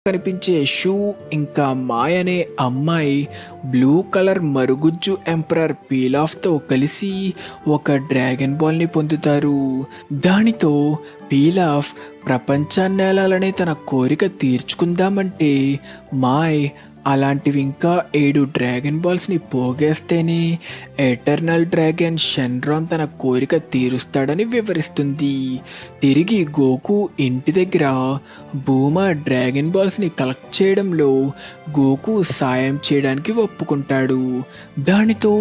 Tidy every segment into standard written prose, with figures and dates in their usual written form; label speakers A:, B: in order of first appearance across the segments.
A: కనిపించే షూ ఇంకా మాయ్ అనే అమ్మాయి బ్లూ కలర్ మరుగుజ్జు ఎంపరర్ పీలాఫ్తో కలిసి ఒక డ్రాగన్ బాల్ని పొందుతారు. దానితో పీలాఫ్ ప్రపంచాన్నేలాలనే తన కోరిక తీర్చుకుందామంటే మాయ్ అలాంటివి ఇంకా 7 డ్రాగన్ బాల్స్ని పోగేస్తేనే ఎటర్నల్ డ్రాగన్ షెన్రాన్ తన కోరిక తీరుస్తాడని వివరిస్తుంది. తిరిగి గోకు ఇంటి దగ్గర బూమా డ్రాగన్ బాల్స్ని కలెక్ట్ చేయడంలో గోకు సాయం చేయడానికి ఒప్పుకుంటాడు. దానితో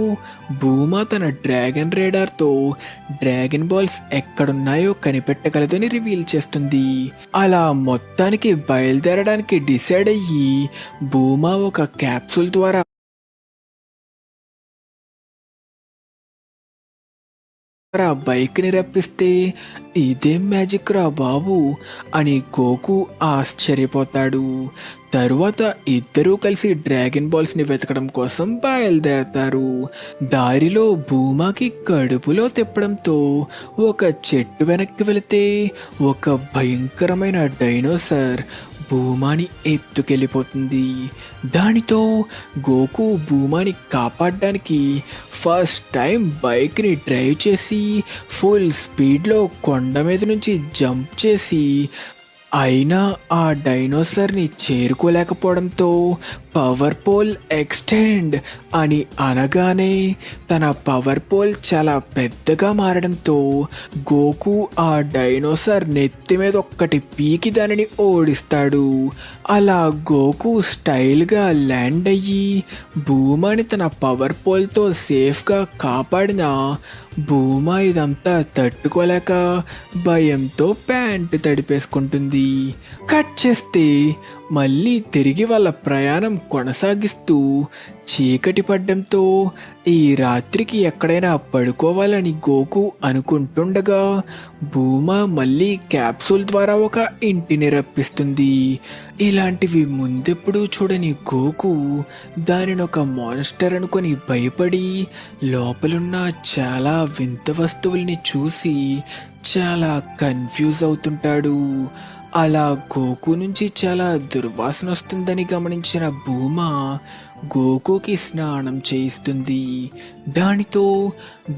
A: బూమా తన డ్రాగన్ రేడార్తో డ్రాగన్ బాల్స్ ఎక్కడున్నాయో కనిపెట్టగలదని రివీల్ చేస్తుంది. అలా మొత్తానికి బయలుదేరడానికి డిసైడ్ అయ్యి బూమా ఒక క్యాప్సూల్ ద్వారా బైక్ని రప్పిస్తే ఇదేం మ్యాజిక్ రా బాబు అని గోకు ఆశ్చర్యపోతాడు. తరువాత ఇద్దరూ కలిసి డ్రాగన్ బాల్స్ని వెతకడం కోసం బయలుదేరతారు. దారిలో భూమాకి కడుపులో తిప్పడంతో ఒక చెట్టు వెనక్కి వెళితే ఒక భయంకరమైన డైనోసార్ భూమాని ఎత్తుకెళ్ళిపోతుంది. దానితో గోకు భూమాని కాపాడడానికి ఫస్ట్ టైం బైక్ని డ్రైవ్ చేసి ఫుల్ స్పీడ్లో కొండ మీద నుంచి జంప్ చేసి అయినా ఆ డైనోసార్ని చేరుకోలేకపోవడంతో పవర్ పోల్ ఎక్స్టెండ్ అని అనగానే తన పవర్ పోల్ చాలా పెద్దగా మారడంతో గోకు ఆ డైనోసార్ నెత్తి మీద ఒక్కటి పీకి దానిని ఓడిస్తాడు. అలా గోకు స్టైల్గా ల్యాండ్ అయ్యి భూమాని తన పవర్ పోల్తో సేఫ్గా కాపాడిన భూమా ఇదంతా తట్టుకోలేక భయంతో ప్యాంటు తడిపేసుకుంటుంది. కట్ చేస్తే మళ్ళీ తిరిగి వాళ్ళ ప్రయాణం కొనసాగిస్తూ చీకటి పడ్డంతో ఈ రాత్రికి ఎక్కడైనా పడుకోవాలని గోకు అనుకుంటుండగా భూమా మళ్ళీ క్యాప్సూల్ ద్వారా ఒక ఇంటిని రప్పిస్తుంది. ఇలాంటివి ముందెప్పుడూ చూడని గోకు దానిని ఒక మాన్స్టర్ అనుకొని భయపడి లోపలున్న చాలా వింత వస్తువుల్ని చూసి చాలా కన్ఫ్యూజ్ అవుతుంటాడు. అలా గోకు నుంచి చాలా దుర్వాసన వస్తుందని గమనించిన భూమా గోకుకి స్నానం చేయిస్తుంది. దానితో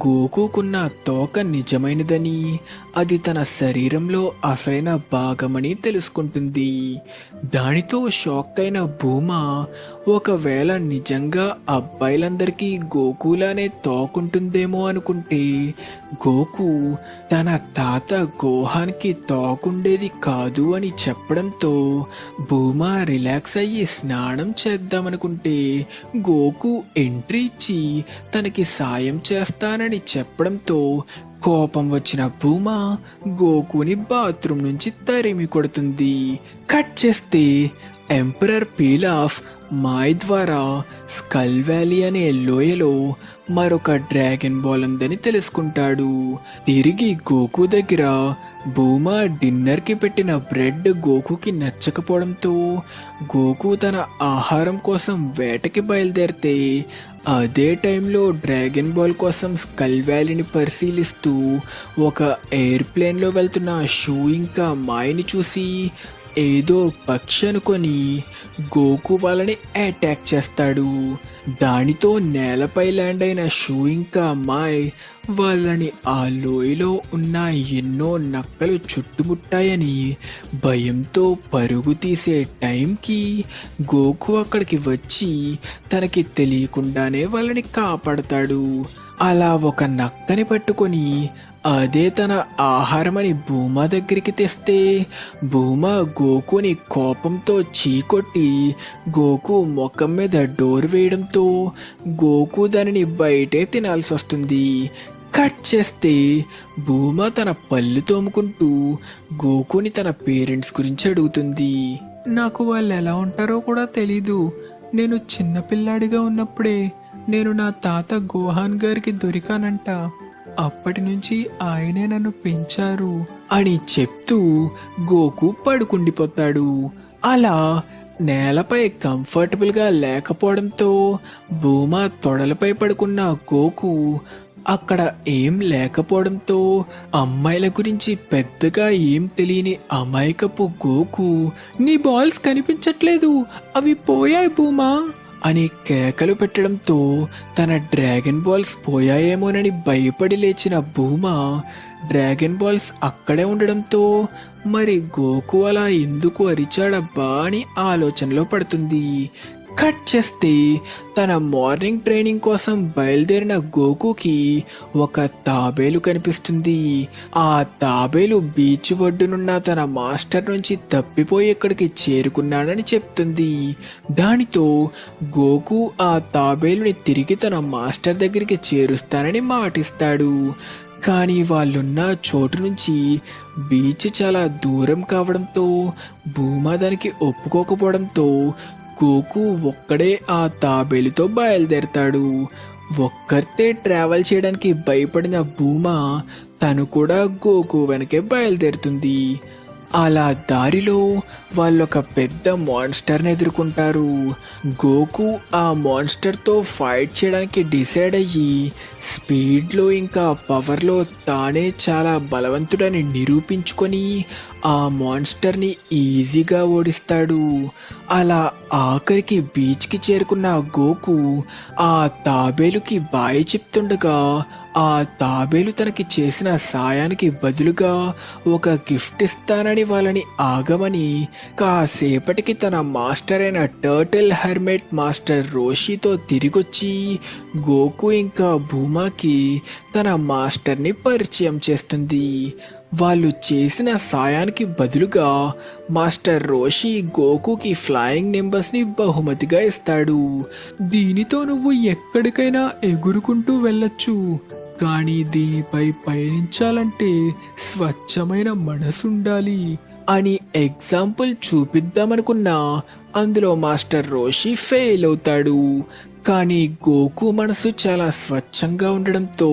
A: గోకుకున్న తోక నిజమైనదని అది తన శరీరంలో అసలైన భాగమని తెలుసుకుంటుంది. దానితో షాక్ అయిన భూమా ఒకవేళ నిజంగా అబ్బాయిలందరికీ గోకులానే తోకుంటుందేమో అనుకుంటే గోకు తన తాత గోహాన్కి తోకుండేది కాదు అని చెప్పడంతో భూమా రిలాక్స్ అయ్యి స్నానం చేద్దామనుకుంటే గోకు ఎంట్రీ ఇచ్చి తనకి సాయం చేస్తానని చెప్పడంతో కోపం వచ్చిన భూమా గోకుని బాత్రూమ్ నుంచి తరిమి కొడుతుంది. కట్ చేస్తే ఎంపరర్ పీలాఫ్ మాయ్ ద్వారా స్కల్ వ్యాలీ అనే లోయలో మరొక డ్రాగన్ బాల్ ఉందని తెలుసుకుంటాడు. తిరిగి గోకు దగ్గర భూమా డిన్నర్కి పెట్టిన బ్రెడ్ గోకుకి నచ్చకపోవడంతో గోకు తన ఆహారం కోసం వేటకి బయలుదేరితే అదే టైంలో డ్రాగన్ బాల్ కోసం స్కల్ వ్యాలీని పరిశీలిస్తూ ఒక ఎయిర్ప్లేన్లో వెళ్తున్న షూ ఇంకా మాయని చూసి ఏదో పక్షి అనుకొని గోకు వాళ్ళని అటాక్ చేస్తాడు. దానితో నేలపై ల్యాండ్ అయిన షూ ఇంకా మాయ్ వాళ్ళని ఆ లోయలో ఉన్న ఎన్నో నక్కలు చుట్టుముట్టాయని భయంతో పరుగు తీసే టైంకి గోకు అక్కడికి వచ్చి తనకి తెలియకుండానే వాళ్ళని కాపాడతాడు. అలా ఒక నక్కని పట్టుకొని అదే తన ఆహారమని భూమా దగ్గరికి తెస్తే భూమా గోకుని కోపంతో చీకొట్టి గోకు ముఖం మీద డోర్ వేయడంతో గోకు దానిని బయటే తినాల్సి వస్తుంది. కట్ చేస్తే భూమా తన పళ్ళు తోముకుంటూ గోకుని తన పేరెంట్స్ గురించి అడుగుతుంది. నాకు వాళ్ళు ఎలా ఉంటారో కూడా తెలీదు. నేను చిన్నపిల్లాడిగా ఉన్నప్పుడే నేను నా తాత గోహాన్ గారికి దొరికానంట. అప్పటి నుంచి ఆయనే నన్ను పెంచారు అని చెప్తూ గోకు పడుకుండిపోతాడు. అలా నేలపై కంఫర్టబుల్గా లేకపోవడంతో భూమా తొడలపై పడుకున్న గోకు అక్కడ ఏం లేకపోవడంతో అమ్మాయిల గురించి పెద్దగా ఏం తెలియని అమాయకపు గోకు, నీ బాల్స్ కనిపించట్లేదు, అవి పోయాయి భూమా అని కేకలు పెట్టడంతో తన డ్రాగన్ బాల్స్ పోయాయేమోనని భయపడి లేచిన భూమా డ్రాగన్ బాల్స్ అక్కడే ఉండడంతో మరి గోకు అలా ఎందుకు అరిచాడబ్బా అని ఆలోచనలో పడుతుంది. కట్ చేస్తే తన మార్నింగ్ ట్రైనింగ్ కోసం బయలుదేరిన గోకుకి ఒక తాబేలు కనిపిస్తుంది. ఆ తాబేలు బీచ్ ఒడ్డునున్న తన మాస్టర్ నుంచి తప్పిపోయి ఇక్కడికి చేరుకున్నాడని చెప్తుంది. దానితో గోకు ఆ తాబేలుని తిరిగి తన మాస్టర్ దగ్గరికి చేరుస్తానని మాటిస్తాడు. కానీ వాళ్ళున్న చోటు నుంచి బీచ్ చాలా దూరం కావడంతో భూమా దానికి ఒప్పుకోకపోవడంతో గోకు ఒక్కడే ఆ తాబేలుతో బయలుదేరతాడు. ఒక్కరితే ట్రావెల్ చేయడానికి భయపడిన భూమా తను కూడా గోకు వెనకే బయలుదేరుతుంది. అలా దారిలో వాళ్ళొక పెద్ద మాన్స్టర్ని ఎదుర్కొంటారు. గోకు ఆ మాన్స్టర్తో ఫైట్ చేయడానికి డిసైడ్ అయ్యి స్పీడ్లో ఇంకా పవర్లో తానే చాలా బలవంతుడని నిరూపించుకొని ఆ మాన్స్టర్ని ఈజీగా ఓడిస్తాడు. అలా ఆఖరికి బీచ్కి చేరుకున్న గోకు ఆ తాబేలుకి బాయ్ చెప్తుండగా ఆ తాబేలు తనకి చేసిన సాయానికి బదులుగా ఒక గిఫ్ట్ ఇస్తానని వాళ్ళని ఆగమని కాసేపటికి తన మాస్టర్ అయిన టర్టిల్ హెర్మెట్ మాస్టర్ రోషితో తిరిగొచ్చి గోకు ఇంకా భూమాకి తన మాస్టర్ని పరిచయం చేస్తుంది. వాళ్ళు చేసిన సాయానికి బదులుగా మాస్టర్ రోషి గోకుకి ఫ్లయింగ్ నెంబర్స్ని బహుమతిగా ఇస్తాడు. దీనితో నువ్వు ఎక్కడికైనా ఎగురుకుంటూ వెళ్ళొచ్చు, కానీ దీనిపై పయనించాలంటే స్వచ్ఛమైన మనసుండాలి అని ఎగ్జాంపుల్ చూపిద్దామనుకున్నా అందులో మాస్టర్ రోషి ఫెయిల్ అవుతాడు. కానీ గోకు మనసు చాలా స్వచ్ఛంగా ఉండడంతో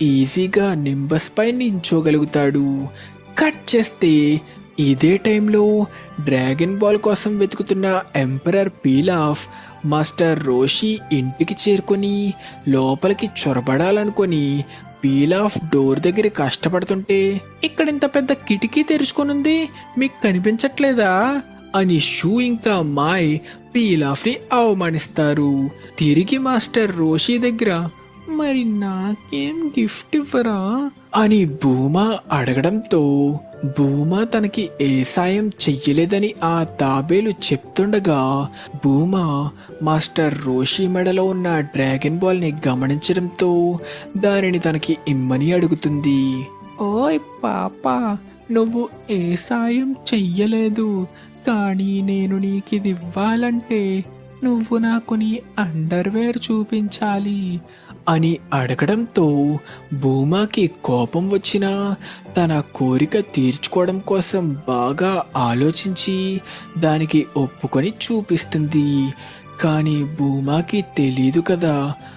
A: ఈజీగా నింబస్ పై నించోగలుగుతాడు. కట్ చేస్తే ఇదే టైంలో డ్రాగన్ బాల్ కోసం వెతుకుతున్న ఎంపరర్ పీలాఫ్ మాస్టర్ రోషి ఇంటికి చేరుకొని లోపలికి చొరబడాలనుకొని పీలాఫ్ డోర్ దగ్గర కష్టపడుతుంటే, ఇక్కడ ఇంత పెద్ద కిటికీ తెరుచుకొనుంది, మీకు కనిపించట్లేదా అని షూ ఇంకా మాయ్ పీలాఫ్ని అవమానిస్తారు. తిరిగి మాస్టర్ రోషి దగ్గర మరి నాకేం గిఫ్ట్ ఇవ్వరా అని భూమా అడగడంతో భూమా తనకి ఏ సాయం చెయ్యలేదని ఆ తాబేలు చెప్తుండగా భూమా మాస్టర్ రోషి మెడలో ఉన్న డ్రాగన్ బాల్ని గమనించడంతో దానిని తనకి ఇమ్మని అడుగుతుంది. ఓయ్ పాప, నువ్వు ఏ సాయం చెయ్యలేదు, కానీ నేను నీకు ఇది ఇవ్వాలంటే నువ్వు నాకు నీ అండర్వేర్ చూపించాలి అని అడగడంతో భూమాకి కోపం వచ్చినా తన కోరిక తీర్చుకోవడం కోసం బాగా ఆలోచించి దానికి ఒప్పుకొని చూపిస్తుంది. కానీ భూమాకి తెలీదు కదా